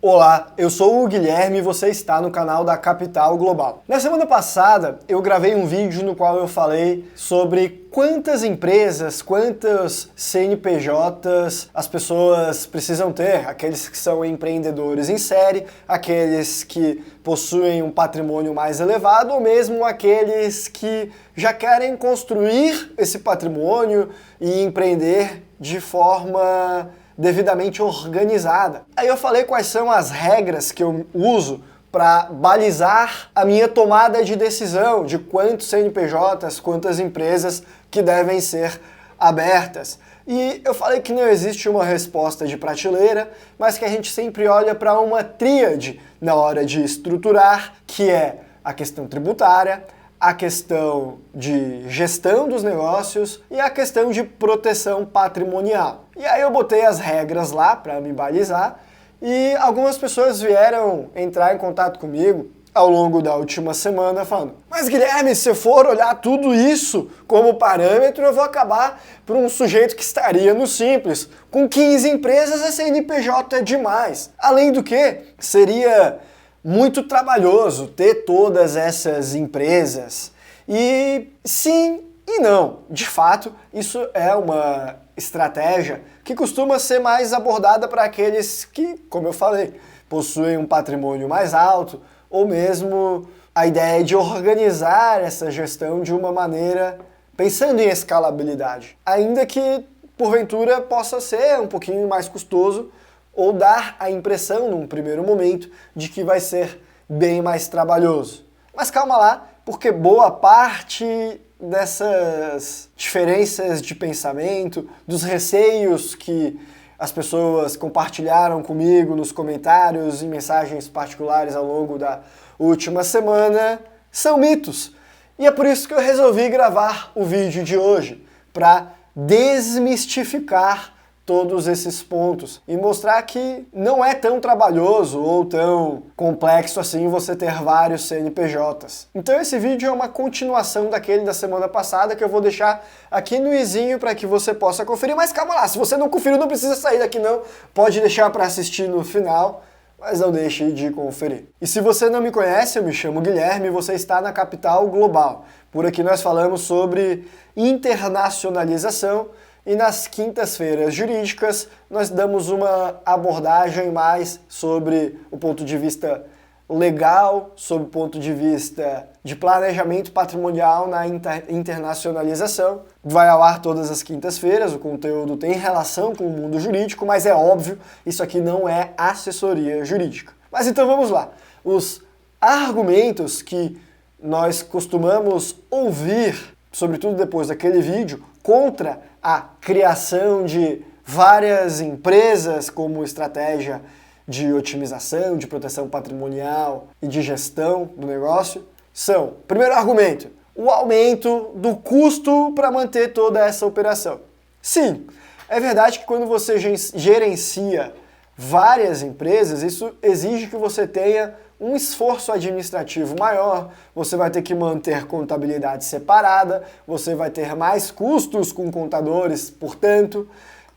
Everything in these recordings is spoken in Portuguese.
Olá, eu sou o Guilherme e você está no canal da Capital Global. Na semana passada eu gravei um vídeo no qual eu falei sobre quantas empresas, quantos CNPJs as pessoas precisam ter, aqueles que são empreendedores em série, aqueles que possuem um patrimônio mais elevado ou mesmo aqueles que já querem construir esse patrimônio e empreender de forma devidamente organizada. Aí eu falei quais são as regras que eu uso para balizar a minha tomada de decisão de quantos CNPJs, quantas empresas que devem ser abertas. E eu falei que não existe uma resposta de prateleira, mas que a gente sempre olha para uma tríade na hora de estruturar, que é a questão tributária, a questão de gestão dos negócios e a questão de proteção patrimonial. E aí eu botei as regras lá para me balizar e algumas pessoas vieram entrar em contato comigo ao longo da última semana falando: mas Guilherme, se eu for olhar tudo isso como parâmetro, eu vou acabar por um sujeito que estaria no Simples. Com 15 empresas, a CNPJ é demais. Além do que, seria muito trabalhoso ter todas essas empresas. E sim e não. De fato, isso é uma estratégia que costuma ser mais abordada para aqueles que, como eu falei, possuem um patrimônio mais alto, ou mesmo a ideia de organizar essa gestão de uma maneira pensando em escalabilidade. Ainda que, porventura, possa ser um pouquinho mais custoso, ou dar a impressão, num primeiro momento, de que vai ser bem mais trabalhoso. Mas calma lá, porque boa parte dessas diferenças de pensamento, dos receios que as pessoas compartilharam comigo nos comentários e mensagens particulares ao longo da última semana, são mitos. E é por isso que eu resolvi gravar o vídeo de hoje, para desmistificar todos esses pontos e mostrar que não é tão trabalhoso ou tão complexo assim você ter vários CNPJs. Então esse vídeo é uma continuação daquele da semana passada que eu vou deixar aqui no izinho para que você possa conferir, mas calma lá, se você não conferiu não precisa sair daqui não, pode deixar para assistir no final, mas não deixe de conferir. E se você não me conhece, eu me chamo Guilherme e você está na Capital Global. Por aqui nós falamos sobre internacionalização, e nas quintas-feiras jurídicas nós damos uma abordagem mais sobre o ponto de vista legal, sobre o ponto de vista de planejamento patrimonial na internacionalização. Vai ao ar todas as quintas-feiras, o conteúdo tem relação com o mundo jurídico, mas é óbvio, isso aqui não é assessoria jurídica. Mas então vamos lá. Os argumentos que nós costumamos ouvir, sobretudo depois daquele vídeo, contra a criação de várias empresas como estratégia de otimização, de proteção patrimonial e de gestão do negócio, são, primeiro argumento, o aumento do custo para manter toda essa operação. Sim, é verdade que quando você gerencia várias empresas, isso exige que você tenha um esforço administrativo maior, você vai ter que manter contabilidade separada, você vai ter mais custos com contadores, portanto,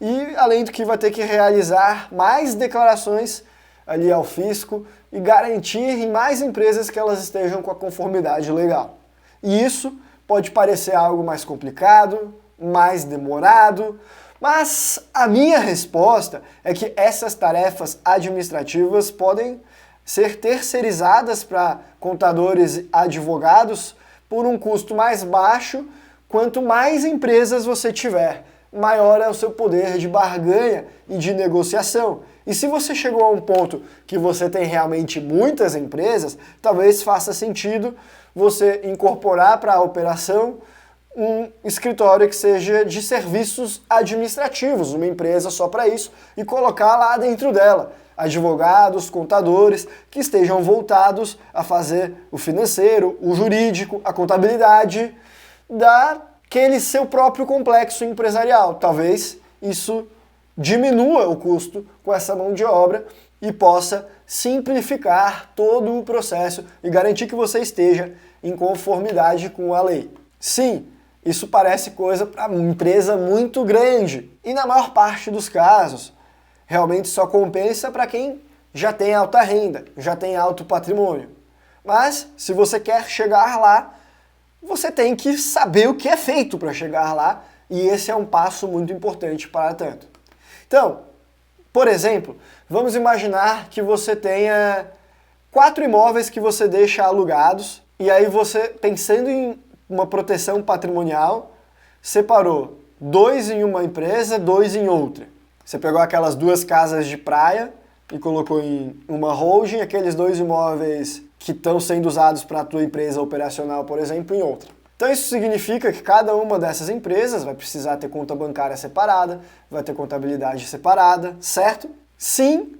e além do que vai ter que realizar mais declarações ali ao fisco e garantir em mais empresas que elas estejam com a conformidade legal. E isso pode parecer algo mais complicado, mais demorado, mas a minha resposta é que essas tarefas administrativas podem ser terceirizadas para contadores e advogados por um custo mais baixo. Quanto mais empresas você tiver, maior é o seu poder de barganha e de negociação. E se você chegou a um ponto que você tem realmente muitas empresas, talvez faça sentido você incorporar para a operação um escritório que seja de serviços administrativos, uma empresa só para isso, e colocar lá dentro dela advogados, contadores que estejam voltados a fazer o financeiro, o jurídico, a contabilidade daquele seu próprio complexo empresarial. Talvez isso diminua o custo com essa mão de obra e possa simplificar todo o processo e garantir que você esteja em conformidade com a lei. Sim, isso parece coisa para uma empresa muito grande e na maior parte dos casos realmente só compensa para quem já tem alta renda, já tem alto patrimônio. Mas, se você quer chegar lá, você tem que saber o que é feito para chegar lá, e esse é um passo muito importante para tanto. Então, por exemplo, vamos imaginar que você tenha 4 imóveis que você deixa alugados, e aí você, pensando em uma proteção patrimonial, separou 2 em uma empresa, 2 em outra. Você pegou aquelas 2 casas de praia e colocou em uma holding, aqueles 2 imóveis que estão sendo usados para a tua empresa operacional, por exemplo, em outra. Então isso significa que cada uma dessas empresas vai precisar ter conta bancária separada, vai ter contabilidade separada, certo? Sim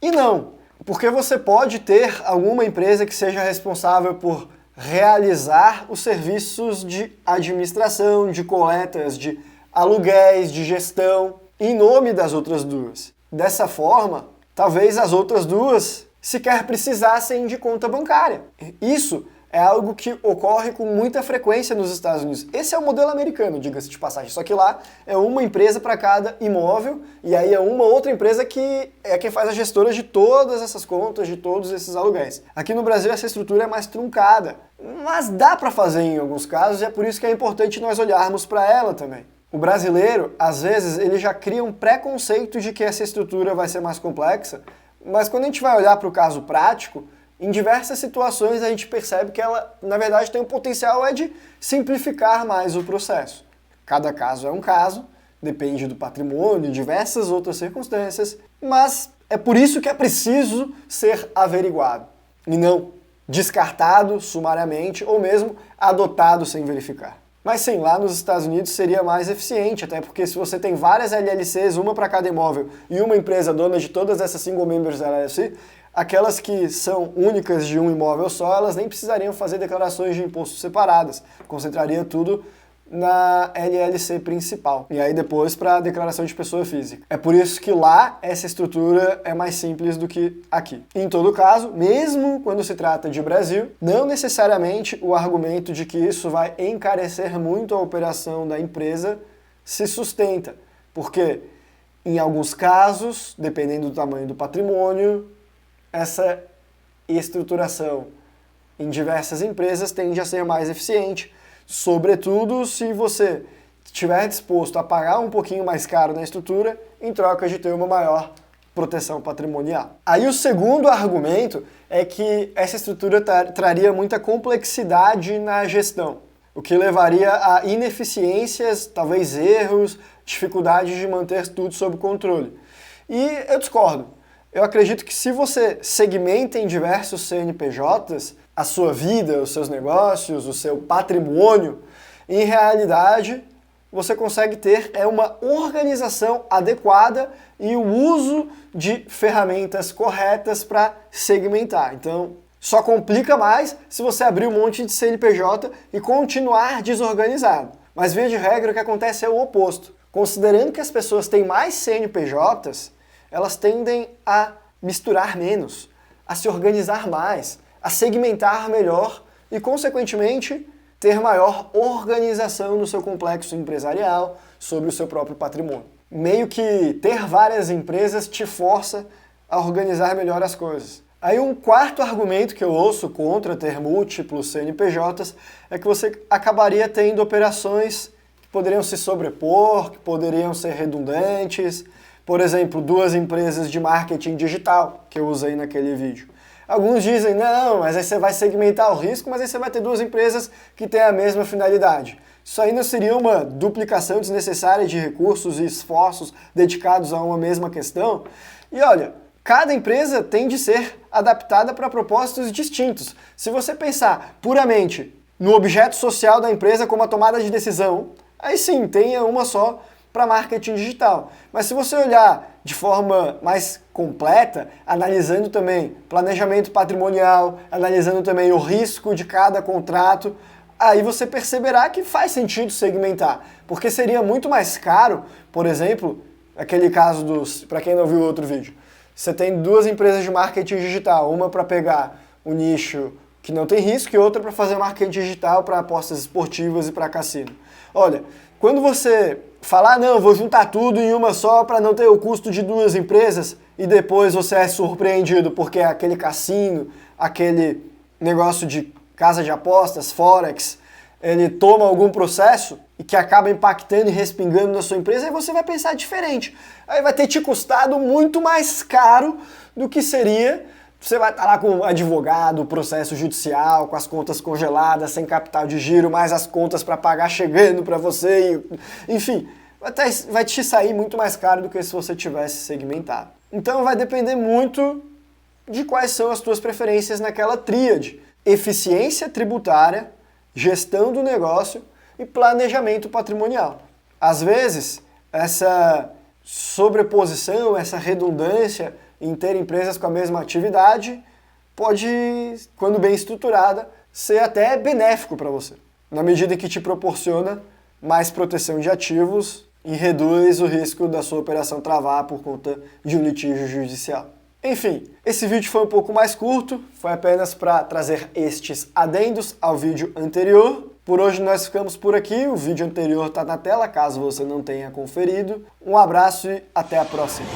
e não. Porque você pode ter alguma empresa que seja responsável por realizar os serviços de administração, de coletas, de aluguéis, de gestão, em nome das outras 2. Dessa forma, talvez as outras 2 sequer precisassem de conta bancária. Isso é algo que ocorre com muita frequência nos Estados Unidos. Esse é o modelo americano, diga-se de passagem. Só que lá é uma empresa para cada imóvel, e aí é uma outra empresa que é quem faz a gestora de todas essas contas, de todos esses aluguéis. Aqui no Brasil essa estrutura é mais truncada, mas dá para fazer em alguns casos, e é por isso que é importante nós olharmos para ela também. O brasileiro, às vezes, ele já cria um preconceito de que essa estrutura vai ser mais complexa, mas quando a gente vai olhar para o caso prático, em diversas situações a gente percebe que ela, na verdade, tem o potencial de simplificar mais o processo. Cada caso é um caso, depende do patrimônio, diversas outras circunstâncias, mas é por isso que é preciso ser averiguado, e não descartado sumariamente ou mesmo adotado sem verificar. Mas sim, lá nos Estados Unidos seria mais eficiente, até porque se você tem várias LLCs, uma para cada imóvel, e uma empresa dona de todas essas single members LLC, aquelas que são únicas de um imóvel só, elas nem precisariam fazer declarações de imposto separadas, concentraria tudo na LLC principal, e aí depois para a declaração de pessoa física. É por isso que lá essa estrutura é mais simples do que aqui. Em todo caso, mesmo quando se trata de Brasil, não necessariamente o argumento de que isso vai encarecer muito a operação da empresa se sustenta, porque em alguns casos, dependendo do tamanho do patrimônio, essa estruturação em diversas empresas tende a ser mais eficiente, sobretudo se você estiver disposto a pagar um pouquinho mais caro na estrutura em troca de ter uma maior proteção patrimonial. Aí o segundo argumento é que essa estrutura traria muita complexidade na gestão, o que levaria a ineficiências, talvez erros, dificuldades de manter tudo sob controle. E eu discordo. Eu acredito que se você segmenta em diversos CNPJs, a sua vida, os seus negócios, o seu patrimônio, em realidade você consegue ter uma organização adequada e o uso de ferramentas corretas para segmentar. Então, só complica mais se você abrir um monte de CNPJ e continuar desorganizado. Mas, via de regra, o que acontece é o oposto. Considerando que as pessoas têm mais CNPJs, elas tendem a misturar menos, a se organizar mais, a segmentar melhor e, consequentemente, ter maior organização no seu complexo empresarial sobre o seu próprio patrimônio. Meio que ter várias empresas te força a organizar melhor as coisas. Aí um quarto argumento que eu ouço contra ter múltiplos CNPJs é que você acabaria tendo operações que poderiam se sobrepor, que poderiam ser redundantes. Por exemplo, 2 empresas de marketing digital, que eu usei naquele vídeo. Alguns dizem, não, mas aí você vai segmentar o risco, mas aí você vai ter 2 empresas que têm a mesma finalidade. Isso aí não seria uma duplicação desnecessária de recursos e esforços dedicados a uma mesma questão? E olha, cada empresa tem de ser adaptada para propósitos distintos. Se você pensar puramente no objeto social da empresa como a tomada de decisão, aí sim, tenha uma só para marketing digital. Mas se você olhar de forma mais completa, analisando também planejamento patrimonial, analisando também o risco de cada contrato, aí você perceberá que faz sentido segmentar, porque seria muito mais caro, por exemplo, aquele caso dos, para quem não viu o outro vídeo, você tem 2 empresas de marketing digital, uma para pegar o nicho que não tem risco e outra para fazer marketing digital para apostas esportivas e para cassino. Olha, quando você falar, não, vou juntar tudo em uma só para não ter o custo de 2 empresas, e depois você é surpreendido porque aquele cassino, aquele negócio de casa de apostas, Forex, ele toma algum processo e que acaba impactando e respingando na sua empresa, aí você vai pensar diferente. Aí vai ter te custado muito mais caro do que seria. Você vai estar lá com advogado, processo judicial, com as contas congeladas, sem capital de giro, mais as contas para pagar chegando para você, enfim, vai te sair muito mais caro do que se você tivesse segmentado. Então vai depender muito de quais são as tuas preferências naquela tríade: eficiência tributária, gestão do negócio e planejamento patrimonial. Às vezes, essa sobreposição, essa redundância em ter empresas com a mesma atividade pode, quando bem estruturada, ser até benéfico para você, na medida em que te proporciona mais proteção de ativos e reduz o risco da sua operação travar por conta de um litígio judicial. Enfim, esse vídeo foi um pouco mais curto, foi apenas para trazer estes adendos ao vídeo anterior. Por hoje nós ficamos por aqui, o vídeo anterior está na tela, caso você não tenha conferido. Um abraço e até a próxima!